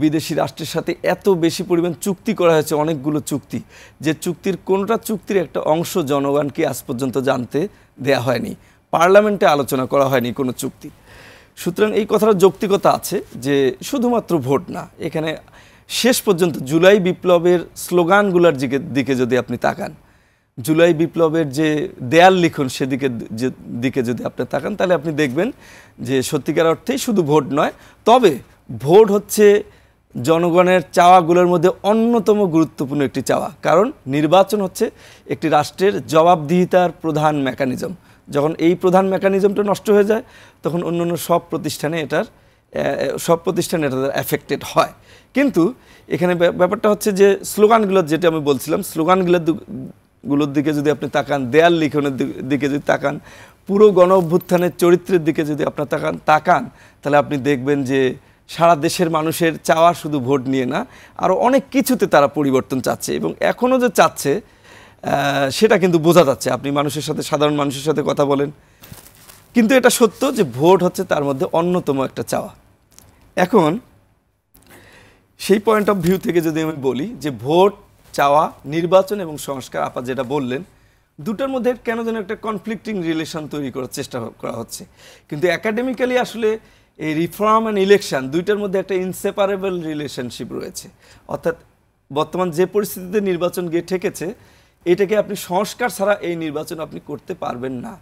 বিদেশি রাষ্ট্রের সাথে এত বেশি পরিমাণ চুক্তি করা হয়েছে, অনেকগুলো চুক্তি, যে চুক্তির কোনটা চুক্তির একটা অংশ জনগণকে আজ পর্যন্ত জানতে দেয়া হয়নি, পার্লামেন্টে আলোচনা করা হয়নি কোনো চুক্তি। সুতরাং এই কথাটা যৌক্তিকতা আছে যে শুধুমাত্র ভোট না, এখানে শেষ পর্যন্ত জুলাই বিপ্লবের স্লোগানগুলোর দিকে যদি আপনি তাকান, জুলাই বিপ্লবের যে দেয়াল লিখন দিকে যদি আপনি তাকান, তাহলে আপনি দেখবেন যে সত্যিকার অর্থেই শুধু ভোট নয়, তবে ভোট হচ্ছে জনগণের চাওয়াগুলোর মধ্যে অন্যতম গুরুত্বপূর্ণ একটি চাওয়া। কারণ নির্বাচন হচ্ছে একটি রাষ্ট্রের জবাবদিহিতার প্রধান মেকানিজম। যখন এই প্রধান মেকানিজমটা নষ্ট হয়ে যায়, তখন অন্যান্য সব প্রতিষ্ঠানে এটার এফেক্টেড হয়। কিন্তু এখানে ব্যাপারটা হচ্ছে যে স্লোগানগুলো, যেটা আমি বলছিলাম, স্লোগানগুলোর দিকে যদি আপনি তাকান, দেয়াল লিখনের দিকে যদি তাকান, পুরো গণ অভ্যুত্থানের চরিত্রের দিকে যদি আপনার তাকান, তাহলে আপনি দেখবেন যে সারা দেশের মানুষের চাওয়া শুধু ভোট নিয়ে না, আরও অনেক কিছুতে তারা পরিবর্তন চাচ্ছে, এবং এখনও যে চাচ্ছে সেটা কিন্তু বোঝা যাচ্ছে। আপনি সাধারণ মানুষের সাথে কথা বলেন, কিন্তু এটা সত্য যে ভোট হচ্ছে তার মধ্যে অন্যতম একটা চাওয়া। এখন সেই পয়েন্ট অফ ভিউ থেকে যদি আমি বলি যে ভোট চাওয়া, নির্বাচন এবং সংস্কার, আপা যেটা বললেন, দুটোর মধ্যে কেন যেন একটা কনফ্লিক্টিং রিলেশন তৈরি করার চেষ্টা করা হচ্ছে। কিন্তু একাডেমিক্যালি আসলে এই রিফর্ম অ্যান্ড ইলেকশন দুইটার মধ্যে একটা ইনসেপারেবল রিলেশনশিপ রয়েছে। অর্থাৎ বর্তমান যে পরিস্থিতিতে নির্বাচন গিয়ে ঠেকেছে, এটাকে আপনি সংস্কার ছাড়া এই নির্বাচন আপনি করতে পারবেন না।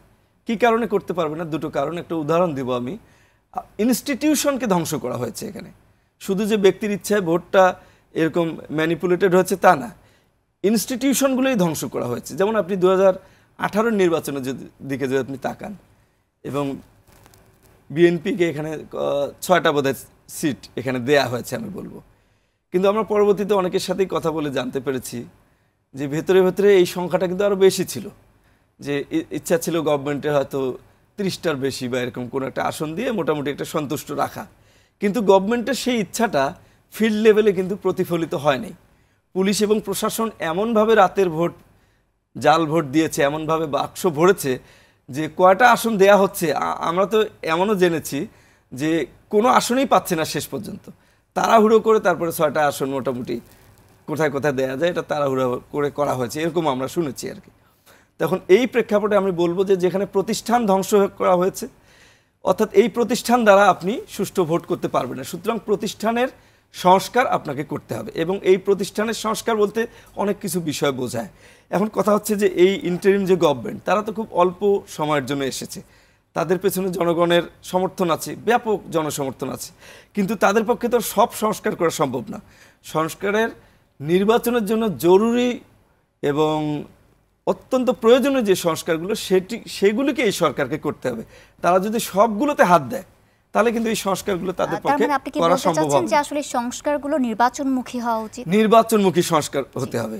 কি কারণে করতে পারবেন না? দুটো কারণ, একটা উদাহরণ দিব আমি। ইনস্টিটিউশনকে ধ্বংস করা হয়েছে এখানে। শুধু যে ব্যক্তির ইচ্ছায় ভোটটা এরকম ম্যানিপুলেটেড হয়েছে তা না, ইনস্টিটিউশনগুলোই ধ্বংস করা হয়েছে। যেমন আপনি 2018 নির্বাচনের দিকে যদি আপনি তাকান, এবং বিএনপিকে এখানে 6টা বোধহয় সিট এখানে দেয়া হয়েছে আমি বলবো, কিন্তু আমরা পরবর্তীতে অনেকের সাথেই কথা বলে জানতে পেরেছি যে ভেতরে ভেতরে এই সংখ্যাটা কিন্তু আরও বেশি ছিল, যে ইচ্ছা ছিল গভর্নমেন্টের হয়তো 30টার বেশি বা এরকম কোনো একটা আসন দিয়ে মোটামুটি একটা সন্তুষ্ট রাখা। কিন্তু গভর্নমেন্টের সেই ইচ্ছাটা ফিল্ড লেভেলে কিন্তু প্রতিফলিত হয়নি। পুলিশ এবং প্রশাসন এমনভাবে রাতের ভোট, জাল ভোট দিয়েছে, এমনভাবে বাক্স ভরেছে যে কয়টা আসন দেয়া হচ্ছে, আমরা তো এমনও জেনেছি যে কোনো আসনই পাচ্ছে না শেষ পর্যন্ত। তাড়াহুড়ো করে তারপরে 6টা আসন মোটামুটি কোথায় কোথায় দেয়া যায়, এটা তাড়াহুড়ো করে করা হয়েছে, এরকম আমরা শুনেছি আর কি। তখন এই প্রেক্ষাপটে আমি বলবো যে যেখানে প্রতিষ্ঠান ধ্বংস করা হয়েছে, অর্থাৎ এই প্রতিষ্ঠান দ্বারা আপনি সুষ্ঠু ভোট করতে পারবেন না। সুতরাং প্রতিষ্ঠানের সংস্কার আপনাকে করতে হবে, এবং এই প্রতিষ্ঠানের সংস্কার বলতে অনেক কিছু বিষয় বোঝায়। এখন কথা হচ্ছে যে এই ইন্টারিম যে গভর্নমেন্ট, তারা তো খুব অল্প সময়ের জন্য এসেছে, তাদের পেছনে জনগণের সমর্থন আছে, ব্যাপক জনসমর্থন আছে, কিন্তু তাদের পক্ষে তো সব সংস্কার করা সম্ভব না। সংস্কারের নির্বাচনের জন্য জরুরি এবং অত্যন্ত প্রয়োজনীয় যে সংস্কারগুলো, সেগুলিকে এই সরকারকে করতে হবে। তারা যদি সবগুলোতে হাত দেয়, তাহলে কিন্তু এই সংস্কারগুলো তাদের পক্ষে করা সম্ভব হবে না। যে আসলে সংস্কারগুলো নির্বাচনমুখী হওয়া উচিত, নির্বাচনমুখী সংস্কার হতে হবে।